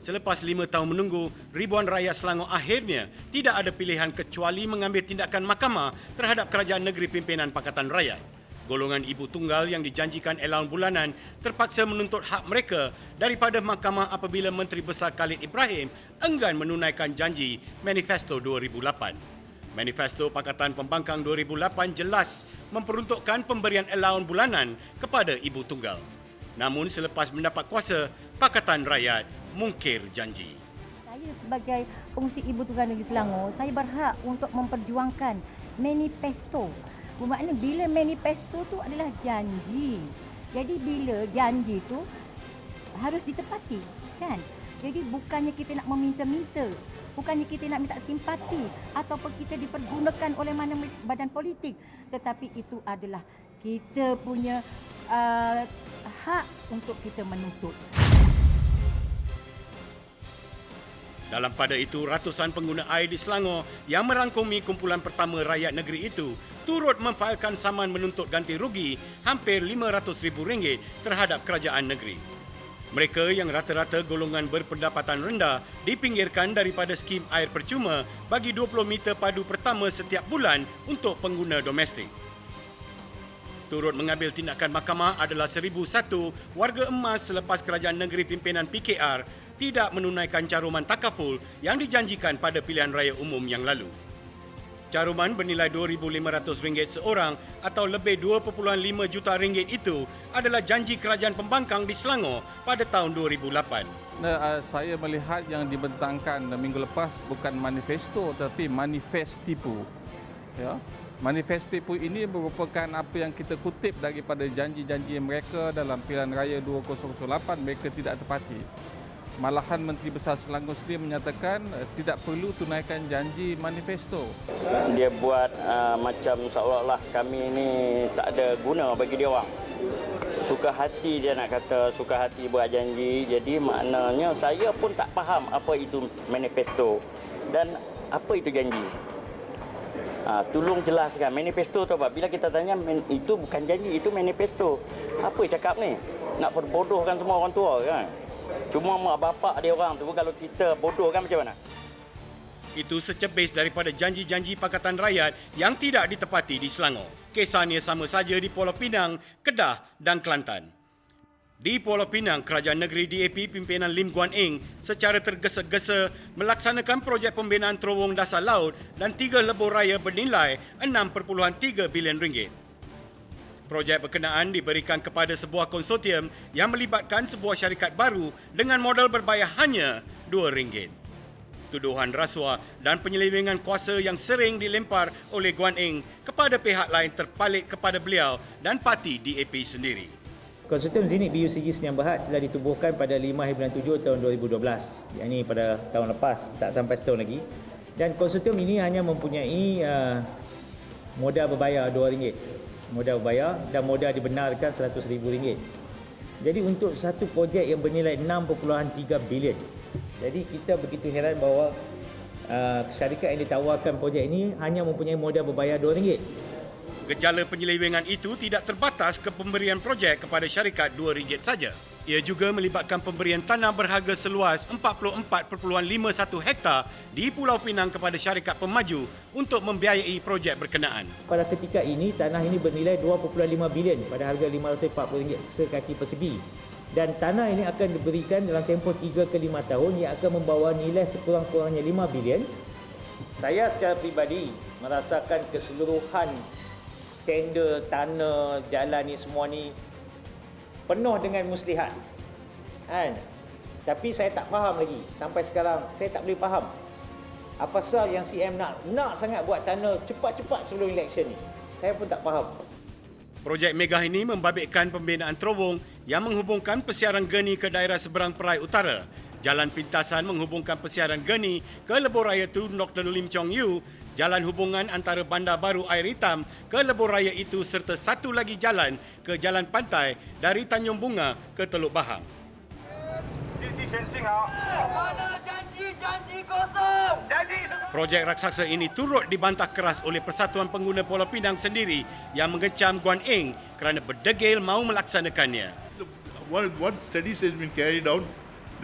Selepas 5 tahun menunggu, ribuan rakyat Selangor akhirnya tidak ada pilihan kecuali mengambil tindakan mahkamah terhadap kerajaan negeri pimpinan Pakatan Rakyat. Golongan ibu tunggal yang dijanjikan allowance bulanan terpaksa menuntut hak mereka daripada mahkamah apabila Menteri Besar Khalid Ibrahim enggan menunaikan janji Manifesto 2008. Manifesto Pakatan Pembangkang 2008 jelas memperuntukkan pemberian allowance bulanan kepada ibu tunggal. Namun selepas mendapat kuasa, Pakatan Rakyat mungkir janji. Saya sebagai pengurusi Ibu Tunggal Negeri Selangor, saya berhak untuk memperjuangkan manifesto. Bermakna bila manifesto tu adalah janji. Jadi bila janji tu harus ditepati, kan? Jadi bukannya kita nak meminta-minta, bukannya kita nak minta simpati ataupun kita dipergunakan oleh mana badan politik, tetapi itu adalah kita punya hak untuk kita menuntut. Dalam pada itu, ratusan pengguna air di Selangor yang merangkumi kumpulan pertama rakyat negeri itu turut memfailkan saman menuntut ganti rugi hampir RM500,000 terhadap kerajaan negeri. Mereka yang rata-rata golongan berpendapatan rendah dipinggirkan daripada skim air percuma bagi 20 meter padu pertama setiap bulan untuk pengguna domestik. Turut mengambil tindakan mahkamah adalah 1,001 warga emas selepas kerajaan negeri pimpinan PKR tidak menunaikan caruman takaful yang dijanjikan pada pilihan raya umum yang lalu. Caruman bernilai RM2,500 seorang atau lebih RM2.5 juta itu adalah janji kerajaan pembangkang di Selangor pada tahun 2008. Saya melihat yang dibentangkan minggu lepas bukan manifesto tetapi manifest tipu. Ya. Manifest tipu ini merupakan apa yang kita kutip daripada janji-janji mereka dalam pilihan raya 2008 mereka tidak tepati. Malahan Menteri Besar Selangor sendiri menyatakan tidak perlu tunaikan janji manifesto. Dia buat macam seolah-olah kami ini tak ada guna bagi dia orang. Suka hati dia nak kata, suka hati buat janji. Jadi maknanya saya pun tak faham apa itu manifesto dan apa itu janji. Tolong jelaskan manifesto tu apa? Bila kita tanya itu bukan janji, itu manifesto. Apa cakap ni? Nak berbodohkan semua orang tua kan? Cuma mak bapak dia orang tu kalau kita bodoh kan macam mana? Itu secebis daripada janji-janji Pakatan Rakyat yang tidak ditepati di Selangor. Kisahnya sama saja di Pulau Pinang, Kedah dan Kelantan. Di Pulau Pinang, kerajaan negeri DAP pimpinan Lim Guan Eng secara tergesa-gesa melaksanakan projek pembinaan terowong dasar laut dan 3 lebur raya bernilai RM6.3 bilion. Projek berkenaan diberikan kepada sebuah konsortium yang melibatkan sebuah syarikat baru dengan modal berbayar hanya RM2. Tuduhan rasuah dan penyelewengan kuasa yang sering dilempar oleh Guan Eng kepada pihak lain terpalit kepada beliau dan parti DAP sendiri. Konsortium Zenit BUCG Sdn Bhd telah ditubuhkan pada 5 hari bulan 7 tahun 2012. Yang ini pada tahun lepas, tak sampai setahun lagi. Dan konsortium ini hanya mempunyai modal berbayar RM2. Modal berbayar dan modal dibenarkan RM100,000. Jadi untuk satu projek yang bernilai 6.3 bilion. Jadi kita begitu heran bahawa syarikat yang ditawarkan projek ini hanya mempunyai modal berbayar RM2. Gejala penyelewengan itu tidak terbatas ke pemberian projek kepada syarikat RM2 saja. Ia juga melibatkan pemberian tanah berharga seluas 44.51 hektar di Pulau Pinang kepada syarikat pemaju untuk membiayai projek berkenaan. Pada ketika ini, tanah ini bernilai 2.5 bilion pada harga RM540 sekaki persegi. Dan tanah ini akan diberikan dalam tempoh 3 ke 5 tahun yang akan membawa nilai sekurang-kurangnya 5 bilion. Saya secara peribadi merasakan keseluruhan tender, tanah, jalan ni semua ni penuh dengan muslihat. Kan? Tapi saya tak faham lagi. Sampai sekarang saya tak boleh faham. Apa sebab yang CM nak sangat buat tanah cepat-cepat sebelum election ni. Saya pun tak faham. Projek megah ini membabitkan pembinaan terowong yang menghubungkan Pesiaran Geni ke daerah seberang Perai Utara. Jalan pintasan menghubungkan Pesiaran Geni ke Lebuh Raya Tun Dr. Lim Chong Yu, jalan hubungan antara Bandar Baru Air Hitam ke Lebuh Raya itu serta satu lagi jalan ke jalan pantai dari Tanjung Bunga ke Teluk Bahang. Mana janji kosong? Projek raksasa ini turut dibantah keras oleh Persatuan Pengguna Pulau Pinang sendiri yang mengecam Guan Eng kerana berdegil mahu melaksanakannya. Once studies has been carried out,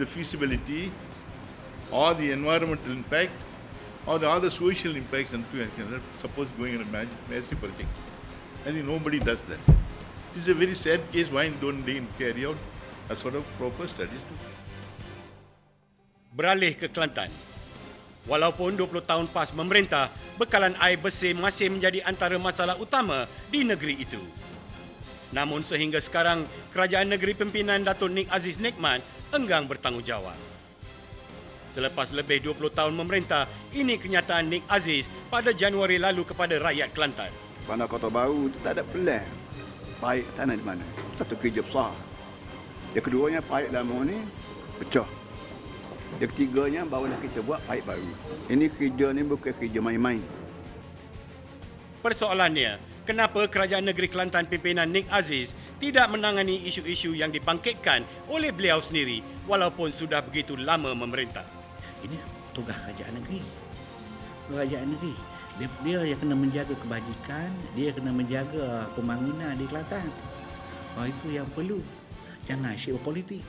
the feasibility, or the environmental impact or the other social impacts and suppose going in a massive project. I think nobody does that. This is a very sad case. Why don't they carry out a sort of proper studies? Beralih ke Kelantan. Walaupun 20 tahun PAS memerintah, bekalan air bersih masih menjadi antara masalah utama di negeri itu. Namun sehingga sekarang, kerajaan negeri pimpinan Datuk Nik Aziz Nikmat enggan bertanggungjawab. Selepas lebih 20 tahun memerintah, ini kenyataan Nik Aziz pada Januari lalu kepada rakyat Kelantan. Bandar Kota Baru itu tak ada plan paip tanah di mana. Satu kerja besar. Yang keduanya paip lama ni pecah. Yang ketiganya barulah kita buat paip baru. Ini kerja ni bukan kerja main-main. Persoalannya, kenapa kerajaan negeri Kelantan pimpinan Nik Aziz tidak menangani isu-isu yang dibangkitkan oleh beliau sendiri walaupun sudah begitu lama memerintah? Ini tugas kerajaan negeri. Kerajaan negeri. Dia yang kena menjaga kebajikan, dia kena menjaga pembangunan di Kelantan. Itu yang perlu. Jangan syiar politik.